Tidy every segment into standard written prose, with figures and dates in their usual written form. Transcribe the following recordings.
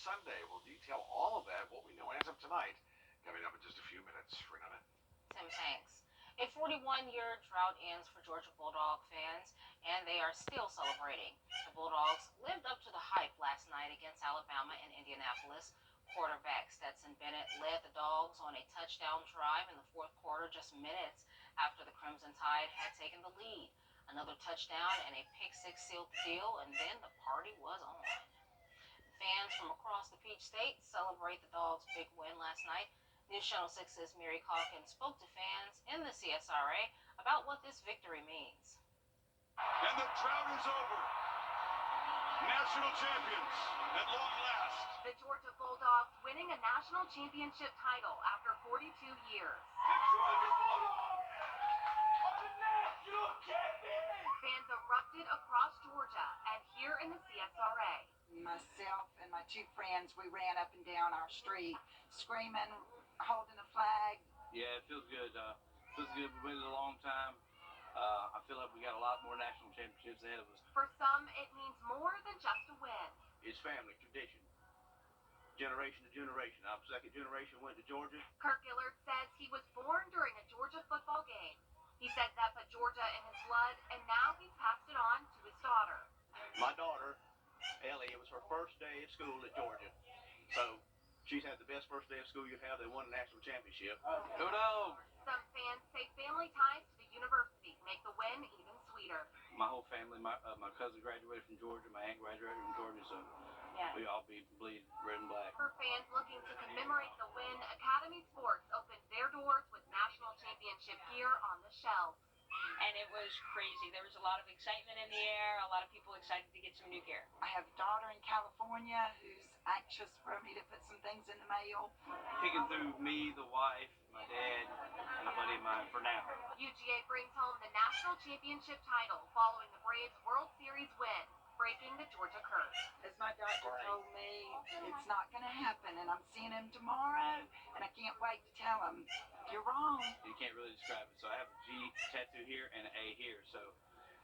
Sunday. We'll detail all of that, what we know as of tonight, coming up in just a few minutes. Renata. Tim, thanks. A 41-year drought ends for Georgia Bulldog fans, and they are still celebrating. The Bulldogs lived up to the hype last night against Alabama in Indianapolis. Quarterback Stetson Bennett led the Dogs on a touchdown drive in the fourth quarter just minutes after the Crimson Tide had taken the lead. Another touchdown and a pick-six sealed the deal, and then the party was on. Fans from across the Peach State celebrate the Dogs' big win last night. News Channel 6's Mary Calkins spoke to fans in the CSRA about what this victory means. And the drought is over. National champions at long last. The Georgia Bulldogs winning a national championship title after 42 years. The Georgia Bulldogs are the national champions. Fans erupted across Georgia and here in the CSRA. Myself and my two friends, we ran up and down our street screaming, holding a flag. Yeah, it feels good. Feels good. We've waited a long time. I feel like we got a lot more national championships ahead of us. For some, it means more than just a win. It's family, tradition. Generation to generation. I'm second generation, went to Georgia. Kirk Gillard says he was born during a Georgia football game. He says that put Georgia in his blood, and now he's passed it on to his daughter. My daughter, Ellie, it was her first day of school at Georgia. So she's had the best first day of school you have. They won a national championship. Go Dogs! Some fans say family ties to the university make the win even sweeter. My whole family, my cousin graduated from Georgia, my aunt graduated from Georgia, so we all bleed red and black. For fans looking to commemorate the win, Academy Sports opened their doors with national championship gear on the shelves. And it was crazy. There was a lot of excitement in the air, a lot of people excited to get some new gear. I have a daughter in California who's anxious for me to put some things in the mail. Picking through me, the wife, my dad, and a buddy of mine for now. UGA brings home the national championship title following the Braves World Series win, breaking the Georgia curse. As my doctor told me, it's not going to happen, and I'm seeing him tomorrow, and I can't wait to tell him, you're wrong. You can't really describe it. So I have a G tattoo here and an A here, so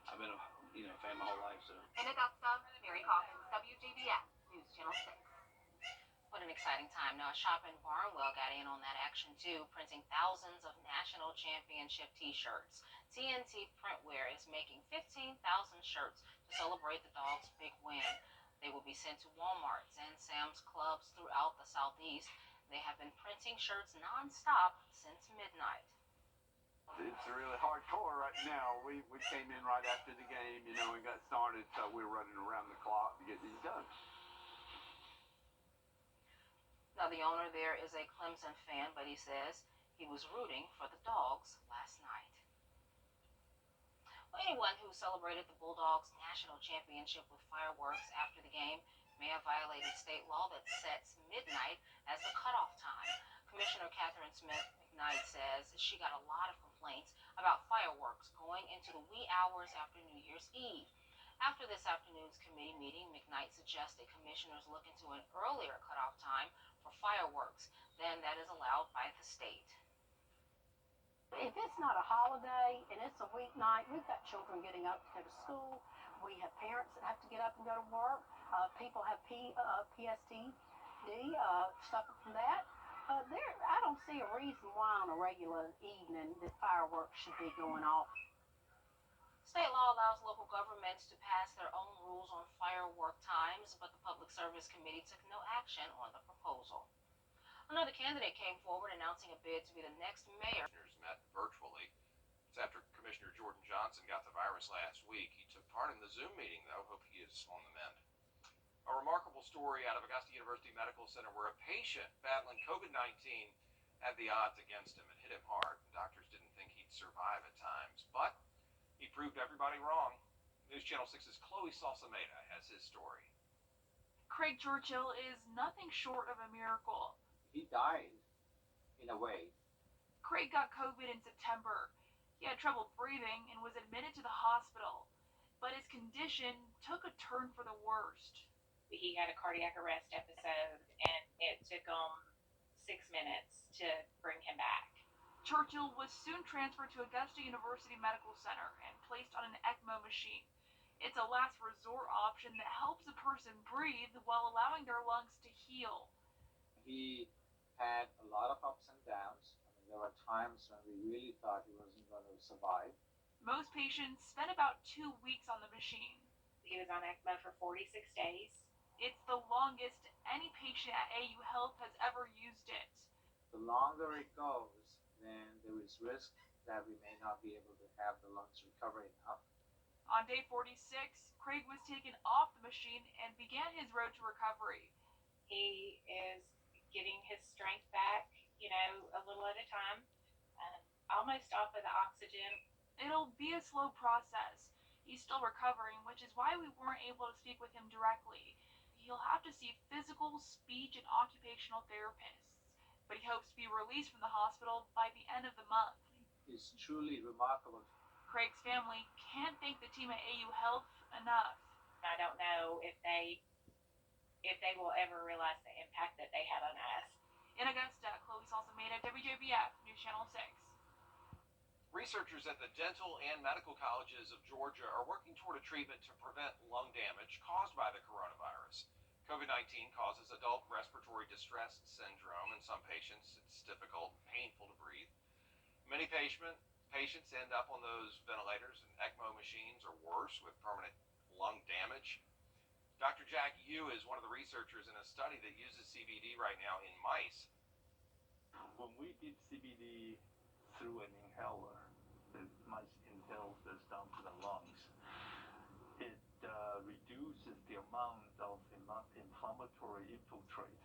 I've been a fan my whole life. So. In Augusta, Mary Calkins, Wjbf, News Channel 6. What an exciting time. Now, Shop and Barnwell got in on that action too, printing thousands of national championship t-shirts. TNT Printwear is making 15,000 shirts to celebrate the Dogs' big win. They will be sent to Walmarts and Sam's Clubs throughout the Southeast. They have been printing shirts non-stop since midnight. It's really hardcore right now. We came in right after the game, and got started, so we're running around the clock to get these done. Now, the owner there is a Clemson fan, but he says he was rooting for the Dogs last night. Well, anyone who celebrated the Bulldogs' national championship with fireworks after the game may have violated state law that sets midnight as the cutoff time. Commissioner Catherine Smith McKnight says she got a lot of complaints about fireworks going into the wee hours after New Year's Eve. After this afternoon's committee meeting, McKnight suggested commissioners look into an earlier cutoff time for fireworks than that is allowed by the state. If it's not a holiday and it's a weeknight, we've got children getting up to go to school. We have parents that have to get up and go to work. People have PSTD, suffer from that. I don't see a reason why on a regular evening that fireworks should be going off. State law allows local governments to pass their own rules on firework times, but the Public Service Committee took no action on the proposal. Another candidate came forward announcing a bid to be the next mayor. Commissioners met virtually. It's after Commissioner Jordan Johnson got the virus last week. He took part in the Zoom meeting, though. Hope he is on the mend. A remarkable story out of Augusta University Medical Center where a patient battling COVID-19 had the odds against him and hit him hard. Doctors didn't think he'd survive at times, but he proved everybody wrong. News Channel 6's Chloe Salsameda has his story. Craig Churchill is nothing short of a miracle. He died, in a way. Craig got COVID in September. He had trouble breathing and was admitted to the hospital, but his condition took a turn for the worst. He had a cardiac arrest episode, and it took him 6 minutes to bring him back. Churchill was soon transferred to Augusta University Medical Center and placed on an ECMO machine. It's a last resort option that helps a person breathe while allowing their lungs to heal. He had a lot of ups and downs. I mean, there were times when we really thought he wasn't going to survive. Most patients spend about 2 weeks on the machine. He was on ECMO for 46 days. It's the longest any patient at AU Health has ever used it. The longer it goes, then there is risk that we may not be able to have the lungs recover enough. On day 46, Craig was taken off the machine and began his road to recovery. He is getting his strength back, a little at a time, almost off of the oxygen. It'll be a slow process. He's still recovering, which is why we weren't able to speak with him directly. He'll have to see physical, speech, and occupational therapists, but he hopes to be released from the hospital by the end of the month. It's truly remarkable. Craig's family can't thank the team at AU Health enough. I don't know if they will ever realize the impact that they had on us. In Augusta, Chloe Salsameda, WJBF, News Channel 6. Researchers at the dental and medical colleges of Georgia are working toward a treatment to prevent lung damage caused by the coronavirus. COVID-19 causes adult respiratory distress syndrome in some patients. It's difficult and painful to breathe. Many patients end up on those ventilators and ECMO machines or worse with permanent lung damage. Dr. Jack Yu is one of the researchers in a study that uses CBD right now in mice. When we give CBD through an inhaler, the mice inhale this down to the lungs, it reduces the amount of inflammatory infiltrate.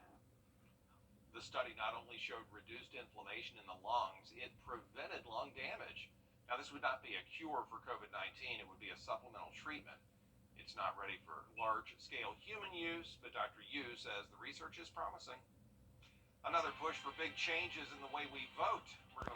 The study not only showed reduced inflammation in the lungs, it prevented lung damage. Now, this would not be a cure for COVID-19. It would be a supplemental treatment. It's not ready for large-scale human use, but Dr. Yu says the research is promising. Another push for big changes in the way we vote. We're going to